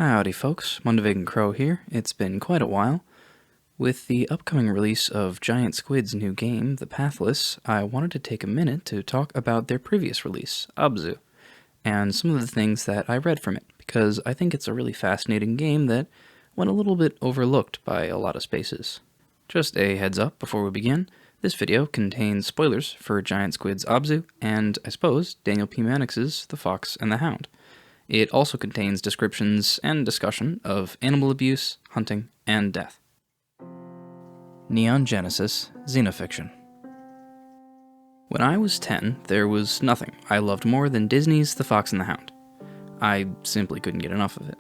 Howdy folks, Mundavigan Crow here. It's been quite a while. With the upcoming release of Giant Squid's new game, The Pathless, I wanted to take a minute to talk about their previous release, ABZÜ, and some of the things that I read from it, because I think it's a really fascinating game that went a little bit overlooked by a lot of spaces. Just a heads up before we begin, this video contains spoilers for Giant Squid's ABZÜ, and I suppose Daniel P. Mannix's The Fox and the Hound. It also contains descriptions and discussion of animal abuse, hunting, and death. Neon Genesis Xenofiction. When I was 10, there was nothing I loved more than Disney's The Fox and the Hound. I simply couldn't get enough of it.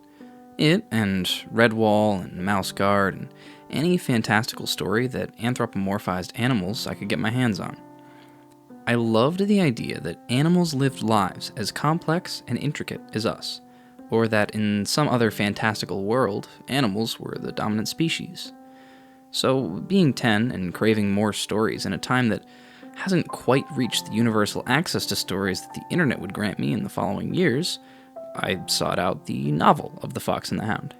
It, and Redwall, and Mouse Guard, and any fantastical story that anthropomorphized animals I could get my hands on. I loved the idea that animals lived lives as complex and intricate as us, or that in some other fantastical world, animals were the dominant species. So, being 10 and craving more stories in a time that hasn't quite reached the universal access to stories that the internet would grant me in the following years, I sought out the novel of The Fox and the Hound.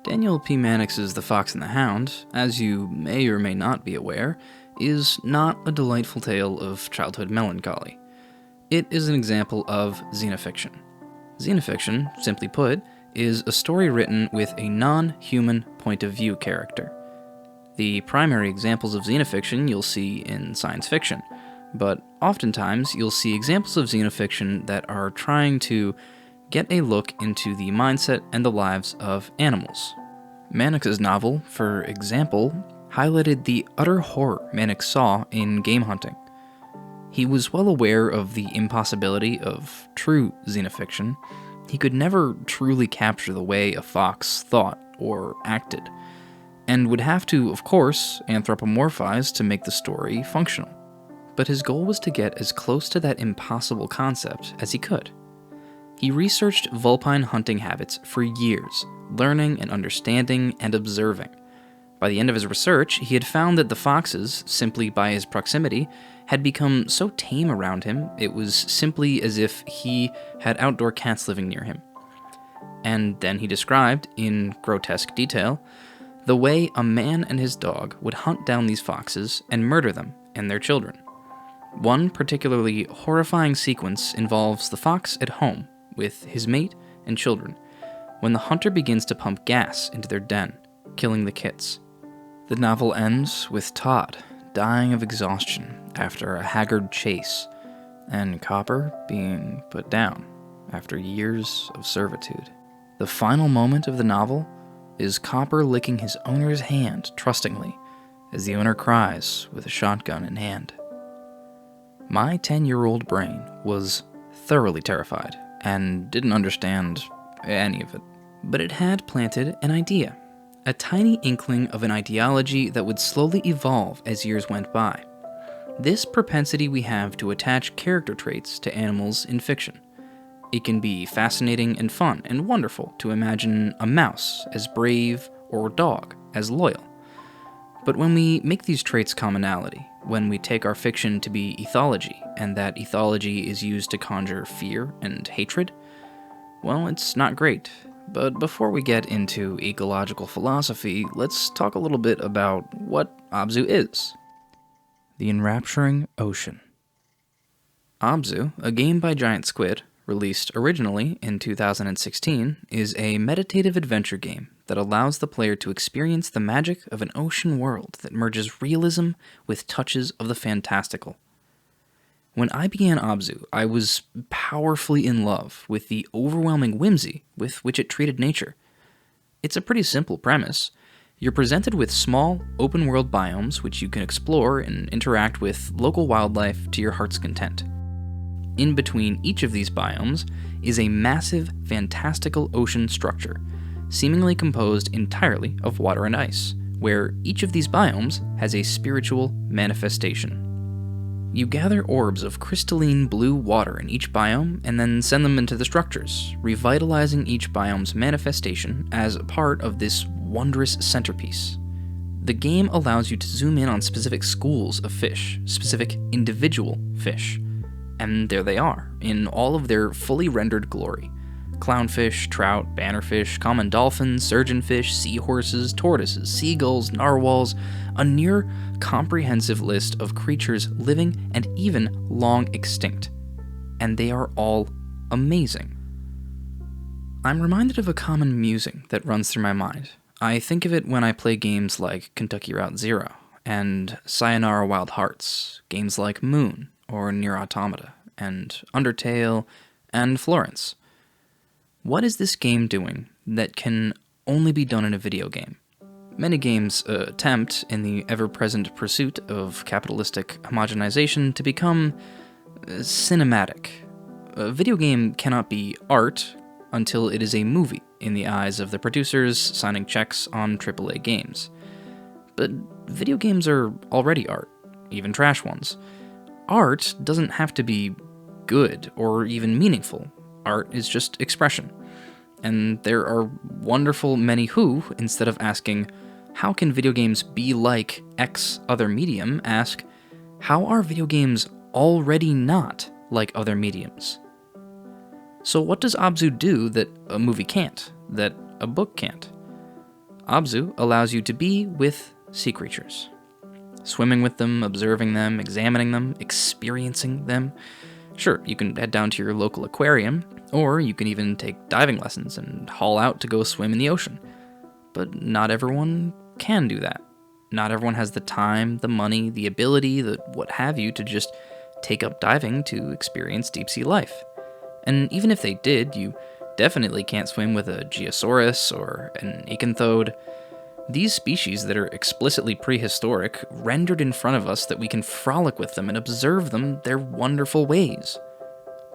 Daniel P. Mannix's The Fox and the Hound, as you may or may not be aware, is not a delightful tale of childhood melancholy. It is an example of xenofiction. Xenofiction, simply put, is a story written with a non-human point of view character. The primary examples of xenofiction you'll see in science fiction, but oftentimes you'll see examples of xenofiction that are trying to get a look into the mindset and the lives of animals. Mannix's novel, for example, highlighted the utter horror Mannix saw in game hunting. He was well aware of the impossibility of true xenofiction. He could never truly capture the way a fox thought or acted, and would have to, of course, anthropomorphize to make the story functional. But his goal was to get as close to that impossible concept as he could. He researched vulpine hunting habits for years, learning and understanding and observing. By the end of his research, he had found that the foxes, simply by his proximity, had become so tame around him, it was simply as if he had outdoor cats living near him. And then he described, in grotesque detail, the way a man and his dog would hunt down these foxes and murder them and their children. One particularly horrifying sequence involves the fox at home with his mate and children, when the hunter begins to pump gas into their den, killing the kits. The novel ends with Todd dying of exhaustion after a haggard chase, and Copper being put down after years of servitude. The final moment of the novel is Copper licking his owner's hand trustingly as the owner cries with a shotgun in hand. My 10-year-old brain was thoroughly terrified and didn't understand any of it, but it had planted an idea. A tiny inkling of an ideology that would slowly evolve as years went by. This propensity we have to attach character traits to animals in fiction. It can be fascinating and fun and wonderful to imagine a mouse as brave or a dog as loyal. But when we make these traits commonality, when we take our fiction to be ethology, and that ethology is used to conjure fear and hatred, well, it's not great. But before we get into ecological philosophy, let's talk a little bit about what ABZÜ is. The Enrapturing Ocean. ABZÜ, a game by Giant Squid, released originally in 2016, is a meditative adventure game that allows the player to experience the magic of an ocean world that merges realism with touches of the fantastical. When I began ABZÜ, I was powerfully in love with the overwhelming whimsy with which it treated nature. It's a pretty simple premise. You're presented with small, open-world biomes which you can explore and interact with local wildlife to your heart's content. In between each of these biomes is a massive, fantastical ocean structure, seemingly composed entirely of water and ice, where each of these biomes has a spiritual manifestation. You gather orbs of crystalline blue water in each biome and then send them into the structures, revitalizing each biome's manifestation as a part of this wondrous centerpiece. The game allows you to zoom in on specific schools of fish, specific individual fish, and there they are, in all of their fully rendered glory, Clownfish, trout, bannerfish, common dolphins, surgeonfish, seahorses, tortoises, seagulls, narwhals, a near comprehensive list of creatures living and even long extinct. And they are all amazing. I'm reminded of a common musing that runs through my mind. I think of it when I play games like Kentucky Route Zero and Sayonara Wild Hearts, games like Moon or Nier Automata, and Undertale and Florence. What is this game doing that can only be done in a video game? Many games attempt, in the ever-present pursuit of capitalistic homogenization, to become cinematic. A video game cannot be art until it is a movie in the eyes of the producers signing checks on AAA games. But video games are already art, even trash ones. Art doesn't have to be good or even meaningful. Art is just expression. And there are wonderful many who, instead of asking, how can video games be like X other medium, ask, how are video games already not like other mediums? So what does ABZÜ do that a movie can't, that a book can't? ABZÜ allows you to be with sea creatures. Swimming with them, observing them, examining them, experiencing them. Sure, you can head down to your local aquarium, or you can even take diving lessons and haul out to go swim in the ocean. But not everyone can do that. Not everyone has the time, the money, the ability, the what have you to just take up diving to experience deep sea life. And even if they did, you definitely can't swim with a Geosaurus or an acanthode. These species that are explicitly prehistoric, rendered in front of us that we can frolic with them and observe them their wonderful ways.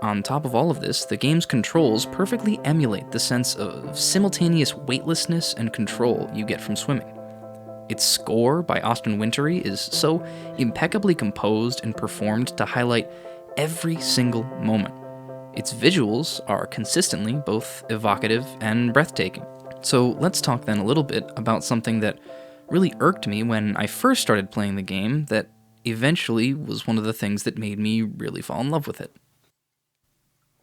On top of all of this, the game's controls perfectly emulate the sense of simultaneous weightlessness and control you get from swimming. Its score by Austin Wintory is so impeccably composed and performed to highlight every single moment. Its visuals are consistently both evocative and breathtaking. So let's talk then a little bit about something that really irked me when I first started playing the game that eventually was one of the things that made me really fall in love with it.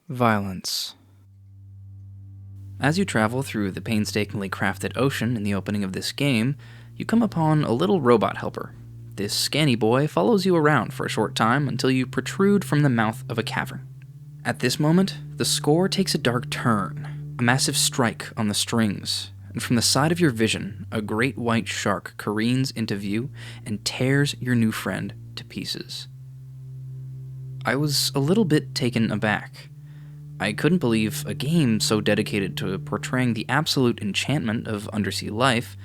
Violence. As you travel through the painstakingly crafted ocean in the opening of this game, you come upon a little robot helper. This scanny boy follows you around for a short time until you protrude from the mouth of a cavern. At this moment, the score takes a dark turn. A massive strike on the strings, and from the side of your vision, a great white shark careens into view and tears your new friend to pieces. I was a little bit taken aback. I couldn't believe a game so dedicated to portraying the absolute enchantment of undersea life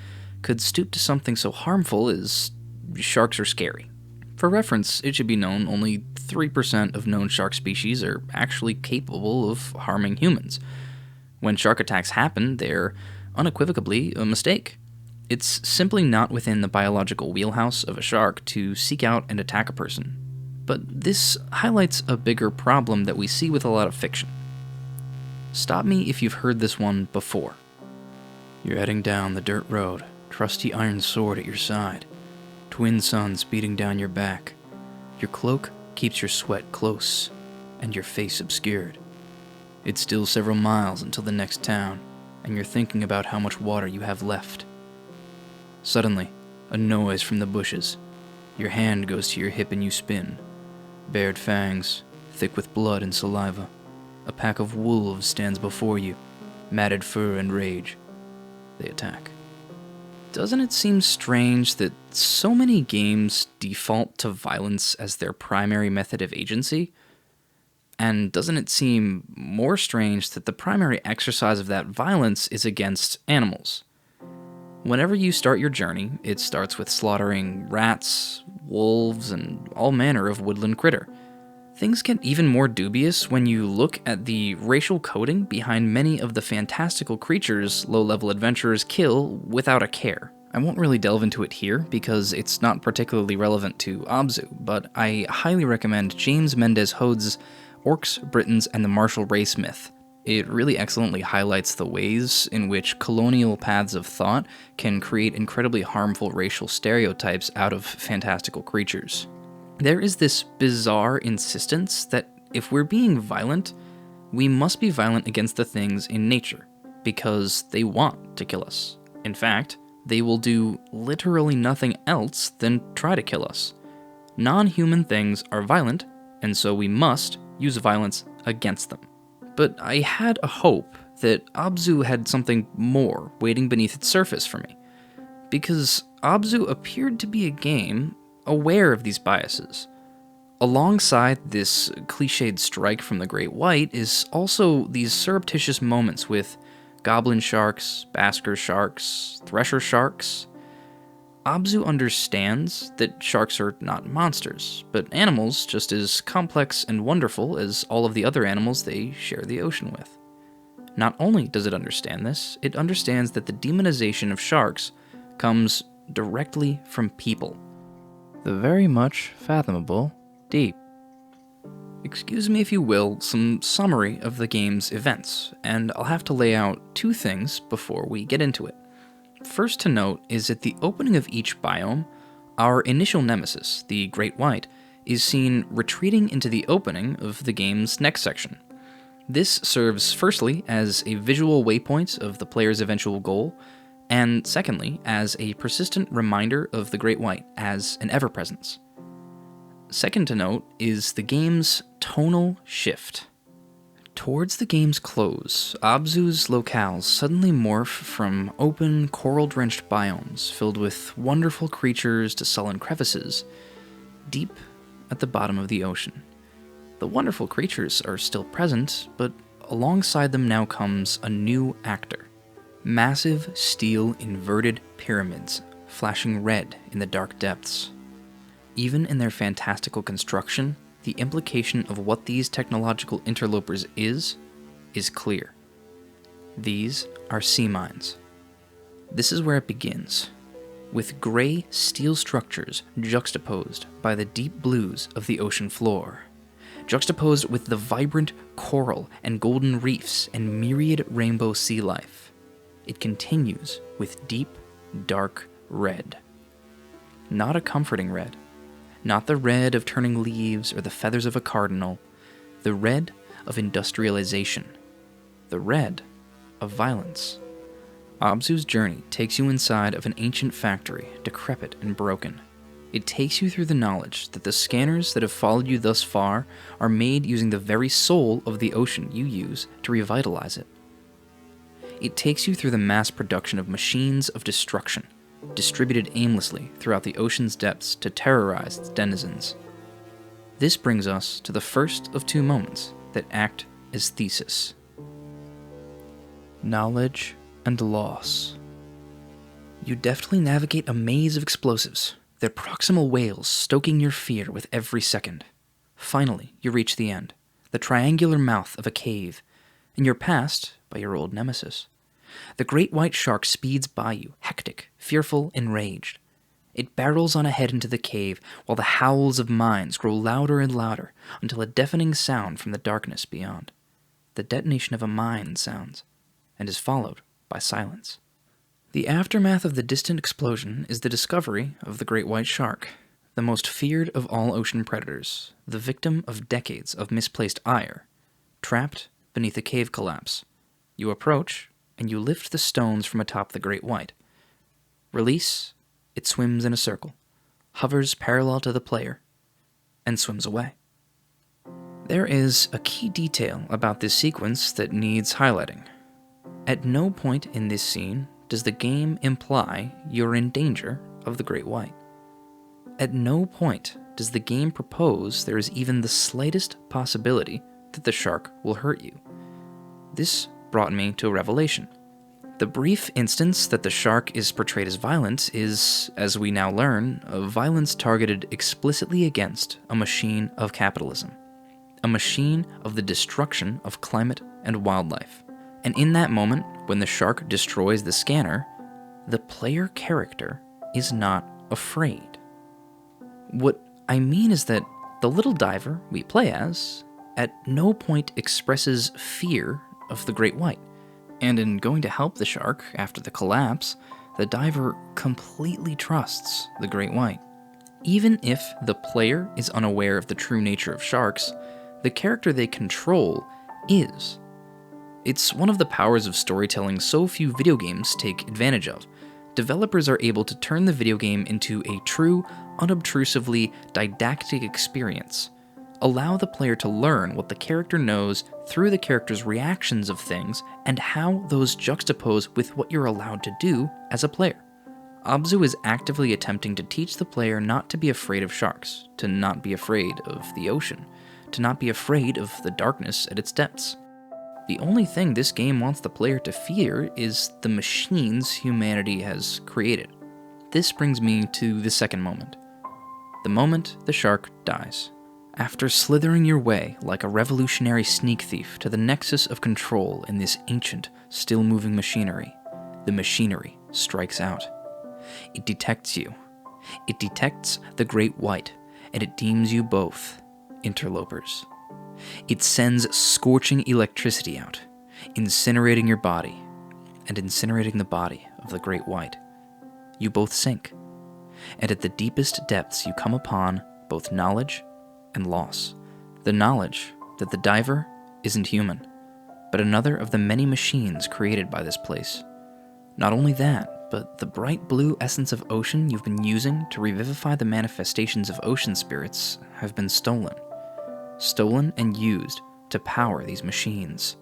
could stoop to something so harmful as sharks are scary. For reference, it should be known only 3% of known shark species are actually capable of harming humans. When shark attacks happen, they're unequivocally a mistake. It's simply not within the biological wheelhouse of a shark to seek out and attack a person. But this highlights a bigger problem that we see with a lot of fiction. Stop me if you've heard this one before. You're heading down the dirt road, trusty iron sword at your side, twin suns beating down your back. Your cloak keeps your sweat close, and your face obscured. It's still several miles until the next town, and you're thinking about how much water you have left. Suddenly, a noise from the bushes. Your hand goes to your hip and you spin. Bared fangs, thick with blood and saliva. A pack of wolves stands before you, matted fur and rage. They attack. Doesn't it seem strange that so many games default to violence as their primary method of agency? And doesn't it seem more strange that the primary exercise of that violence is against animals? Whenever you start your journey, it starts with slaughtering rats, wolves, and all manner of woodland critter. Things get even more dubious when you look at the racial coding behind many of the fantastical creatures low-level adventurers kill without a care. I won't really delve into it here because it's not particularly relevant to ABZÜ, but I highly recommend James Mendez Hode's Orcs, Britons, and the Martial Race Myth. It really excellently highlights the ways in which colonial paths of thought can create incredibly harmful racial stereotypes out of fantastical creatures. There is this bizarre insistence that if we're being violent, We must be violent against the things in nature, because they want to kill us. In fact, they will do literally nothing else than try to kill us. Non-human things are violent, and so we must use violence against them. But I had a hope that ABZÜ had something more waiting beneath its surface for me, because ABZÜ appeared to be a game aware of these biases. Alongside this cliched strike from the Great White is also these surreptitious moments with goblin sharks, basker sharks, thresher sharks. ABZÜ understands that sharks are not monsters, but animals just as complex and wonderful as all of the other animals they share the ocean with. Not only does it understand this, it understands that the demonization of sharks comes directly from people. The very much fathomable deep. Excuse me if you will, some summary of the game's events, and I'll have to lay out two things before we get into it. First to note is at the opening of each biome, our initial nemesis, the Great White, is seen retreating into the opening of the game's next section. This serves firstly as a visual waypoint of the player's eventual goal, and secondly as a persistent reminder of the Great White as an ever-presence. Second to note is the game's tonal shift. Towards the game's close, ABZÜ's locales suddenly morph from open, coral-drenched biomes filled with wonderful creatures to sullen crevices, deep at the bottom of the ocean. The wonderful creatures are still present, but alongside them now comes a new actor. Massive steel inverted pyramids, flashing red in the dark depths. Even in their fantastical construction, the implication of what these technological interlopers is clear. These are sea mines. This is where it begins, with gray steel structures juxtaposed by the deep blues of the ocean floor, juxtaposed with the vibrant coral and golden reefs and myriad rainbow sea life. It continues with deep, dark red. Not a comforting red. Not the red of turning leaves or the feathers of a cardinal, the red of industrialization, the red of violence. ABZÜ's journey takes you inside of an ancient factory, decrepit and broken. It takes you through the knowledge that the scanners that have followed you thus far are made using the very soul of the ocean you use to revitalize it. It takes you through the mass production of machines of destruction, distributed aimlessly throughout the ocean's depths to terrorize its denizens. This brings us to the first of two moments that act as thesis. Knowledge and loss. You deftly navigate a maze of explosives, their proximal wails stoking your fear with every second. Finally, you reach the end, the triangular mouth of a cave, and you're passed by your old nemesis. The great white shark speeds by you, hectic, fearful, enraged. It barrels on ahead into the cave, while the howls of mines grow louder and louder until a deafening sound from the darkness beyond. The detonation of a mine sounds, and is followed by silence. The aftermath of the distant explosion is the discovery of the great white shark, the most feared of all ocean predators, the victim of decades of misplaced ire, trapped beneath a cave collapse. You approach, and you lift the stones from atop the great white. Release, it swims in a circle, hovers parallel to the player, and swims away. There is a key detail about this sequence that needs highlighting. At no point in this scene does the game imply you're in danger of the great white. At no point does the game propose there is even the slightest possibility that the shark will hurt you. This brought me to a revelation. The brief instance that the shark is portrayed as violent is, as we now learn, a violence targeted explicitly against a machine of capitalism, a machine of the destruction of climate and wildlife. And in that moment, when the shark destroys the scanner, the player character is not afraid. What I mean is that the little diver we play as at no point expresses fear of the great white, and in going to help the shark after the collapse, the diver completely trusts the great white. Even if the player is unaware of the true nature of sharks, the character they control is. It's one of the powers of storytelling so few video games take advantage of. Developers are able to turn the video game into a true, unobtrusively didactic experience. Allow the player to learn what the character knows through the character's reactions of things and how those juxtapose with what you're allowed to do as a player. ABZÜ is actively attempting to teach the player not to be afraid of sharks, to not be afraid of the ocean, to not be afraid of the darkness at its depths. The only thing this game wants the player to fear is the machines humanity has created. This brings me to the second moment. The moment the shark dies. After slithering your way like a revolutionary sneak thief to the nexus of control in this ancient, still-moving machinery, the machinery strikes out. It detects you. It detects the great white, and it deems you both interlopers. It sends scorching electricity out, incinerating your body, and incinerating the body of the great white. You both sink, and at the deepest depths you come upon both knowledge and loss. The knowledge that the diver isn't human, but another of the many machines created by this place. Not only that, but the bright blue essence of ocean you've been using to revivify the manifestations of ocean spirits have been stolen. Stolen and used to power these machines.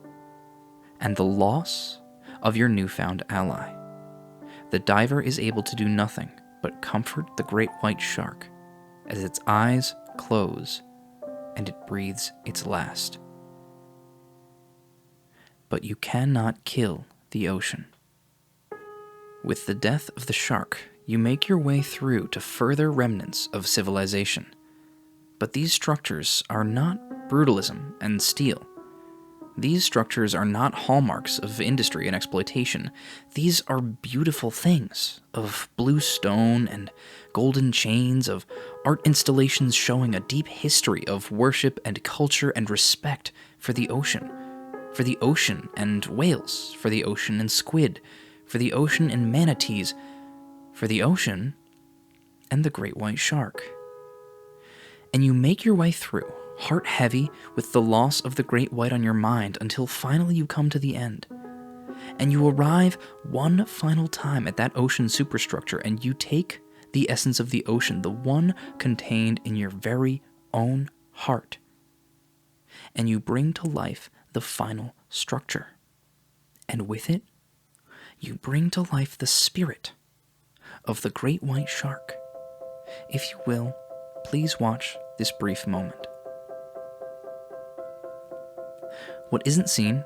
And the loss of your newfound ally. The diver is able to do nothing but comfort the great white shark as its eyes close and it breathes its last. But you cannot kill the ocean. With the death of the shark, you make your way through to further remnants of civilization. But these structures are not brutalism and steel. These structures are not hallmarks of industry and exploitation. These are beautiful things of blue stone and golden chains, of art installations showing a deep history of worship and culture and respect for the ocean and whales, for the ocean and squid, for the ocean and manatees, for the ocean and the great white shark. And you make your way through, heart heavy with the loss of the great white on your mind, until finally you come to the end. And you arrive one final time at that ocean superstructure, and you take the essence of the ocean, the one contained in your very own heart, and you bring to life the final structure. And with it, you bring to life the spirit of the great white shark. If you will, please watch this brief moment. What isn't seen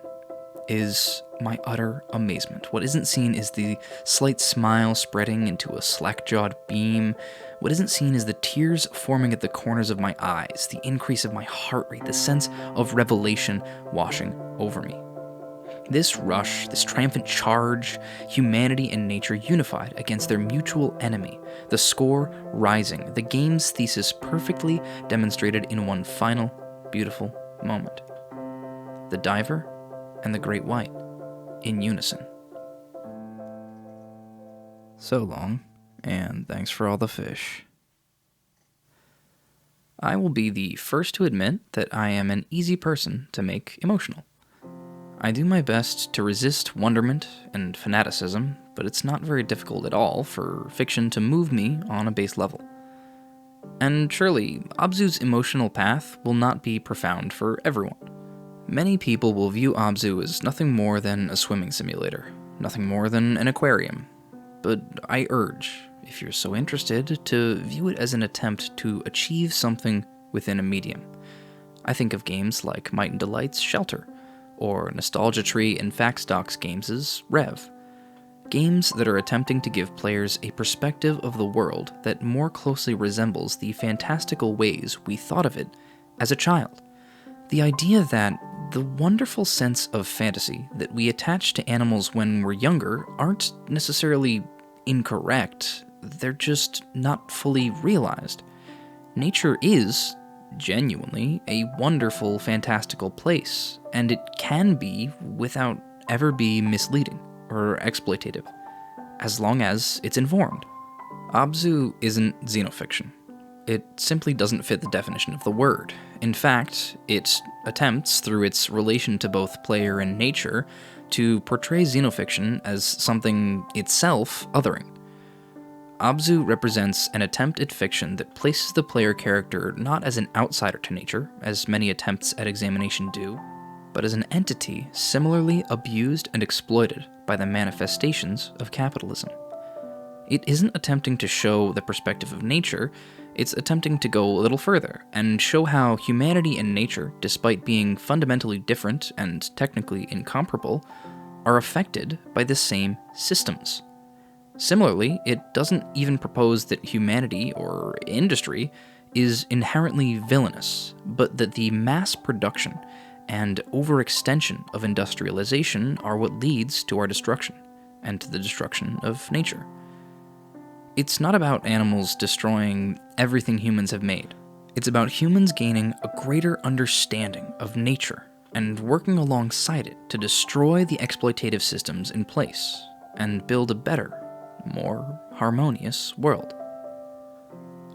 is my utter amazement. What isn't seen is the slight smile spreading into a slack-jawed beam. What isn't seen is the tears forming at the corners of my eyes, the increase of my heart rate, the sense of revelation washing over me. This rush, this triumphant charge, humanity and nature unified against their mutual enemy, the score rising, the game's thesis perfectly demonstrated in one final, beautiful moment. The diver and the great white in unison. So long, and thanks for all the fish. I will be the first to admit that I am an easy person to make emotional. I do my best to resist wonderment and fanaticism, but it's not very difficult at all for fiction to move me on a base level. And surely, ABZÜ's emotional path will not be profound for everyone. Many people will view ABZÜ as nothing more than a swimming simulator, nothing more than an aquarium. But I urge, if you're so interested, to view it as an attempt to achieve something within a medium. I think of games like Might and Delight's Shelter, or Nostalgia Tree and Factstock's games' Rev. Games that are attempting to give players a perspective of the world that more closely resembles the fantastical ways we thought of it as a child. The idea that the wonderful sense of fantasy that we attach to animals when we're younger aren't necessarily incorrect, they're just not fully realized. Nature is genuinely a wonderful, fantastical place, and it can be without ever be misleading or exploitative, as long as it's informed. ABZÜ isn't xenofiction. it simply doesn't fit the definition of the word. In fact, it attempts, through its relation to both player and nature, to portray xenofiction as something itself othering. ABZÜ represents an attempt at fiction that places the player character not as an outsider to nature, as many attempts at examination do, but as an entity similarly abused and exploited by the manifestations of capitalism. It isn't attempting to show the perspective of nature, it's attempting to go a little further and show how humanity and nature, despite being fundamentally different and technically incomparable, are affected by the same systems. Similarly, it doesn't even propose that humanity or industry is inherently villainous, but that the mass production and overextension of industrialization are what leads to our destruction, and to the destruction of nature. It's not about animals destroying everything humans have made. It's about humans gaining a greater understanding of nature and working alongside it to destroy the exploitative systems in place and build a better, more harmonious world.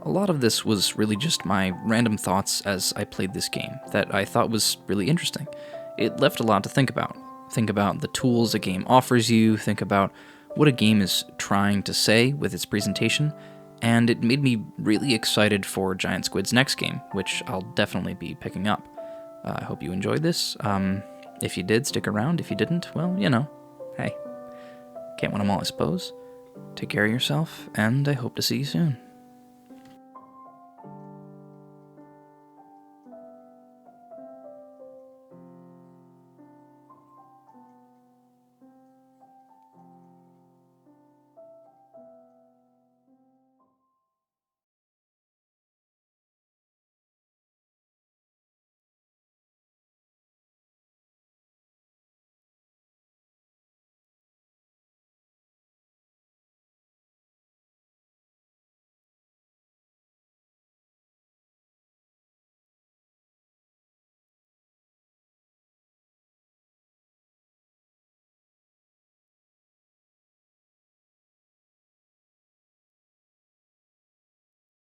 A lot of this was really just my random thoughts as I played this game that I thought was really interesting. It left a lot to think about. Think about the tools a game offers you, think about what a game is trying to say with its presentation, and it made me really excited for Giant Squid's next game, which I'll definitely be picking up. I hope you enjoyed this. If you did, stick around. If you didn't, well, hey, can't win them all, I suppose. Take care of yourself, and I hope to see you soon.